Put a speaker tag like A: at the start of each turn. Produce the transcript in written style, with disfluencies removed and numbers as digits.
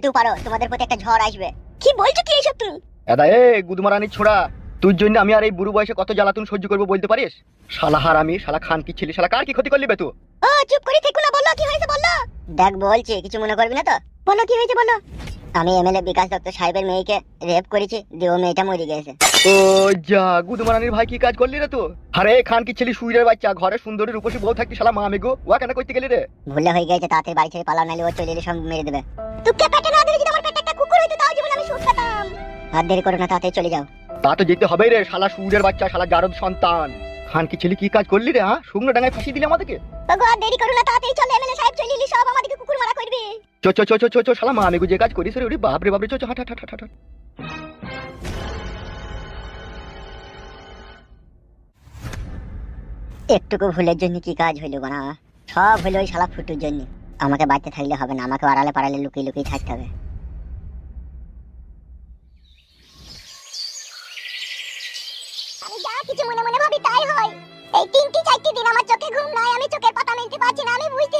A: যেতেও পারো, তোমাদের প্রতি একটা ঝড় আসবে। কি বলছো কি এসব তুমি?
B: এদা এ গুদমারানির ছোড়া, তোর জন্য আমি আর এই বুড়ো বয়সে কত জ্বালাতন সহ্য করবো বলতে পারিস? শালা হারামি, শালা খান কি ছেলে, শালা কার কি ক্ষতি করলি বে তুই?
A: ও চুপ করে থেকো না, বলো কি হয়েছে বলো। দেখ বলছি, কিছু মনে করবি না তো? বলো কি হয়েছে বলো। আমি এমএলএ বিকাশ দত্ত সাহেবের মেয়েকে রেপ করেছি, দিয়ে ও মেয়েটা মরে গেছে।
B: ও যা, গুদমারানির ভাই কি কাজ করলি রে তুই? আরে খান কি ছেলে, শুইরের বাচ্চা, ঘরে সুন্দরী রূপসী বউ থাকতি, শালা মা মেগো ওয়া কেন করতে গেলি রে?
A: ভুলে হয়ে গেছে, তাড়াতাড়ি বাড়ি ছেড়ে পালাও, নাহলে ও চলে এলে সব মেরে দেবে। তোকে পেটে না দিলে যদি আমার পেটে একটা কুকুর হইতো তাও জীবনে আমি সুখ পেতাম। আর দেরি করো না, তাড়াতাড়ি চলে যাও।
B: তা তো যেতে হবেই রে, শালা শুইরের বাচ্চা, শালা জারদ সন্তান। খান কি ছেলে কি কাজ করলি রে? হ্যাঁ, শুকনো ডাঙায় ফাঁসি দিলি আমাদেরকে।
A: ওগো আর দেরি করো না, তাড়াতাড়ি চলে, এমএলএ সাহেব চলে এলি, সব আমাদেরকে কুকুর মারা করবে।
B: চো চো চো চো চো চো, শালা মা মেগো যে কাজ করিস রে, ওরে বাপ রে বাপ রে, চো চো হাট হাট হাট হাট হাট।
A: একটুকু ভুলের জন্য কি কাজ হইলো বানা? সব হইলো ওই শালা ফুটুর জন্য। আমাকে বাড়িতে থাকলে হবে না, আমাকে আড়ালে পাড়ালে লুকিয়ে লুকিয়ে থাকতে হবে। আমি যা কিছু মনে মনে ভাবি তাই হয়। এই 3-4 দিন আমার চোখে ঘুম নাই, আমি চোখের পাতা মেলতে পারছি না, আমি বুঝতে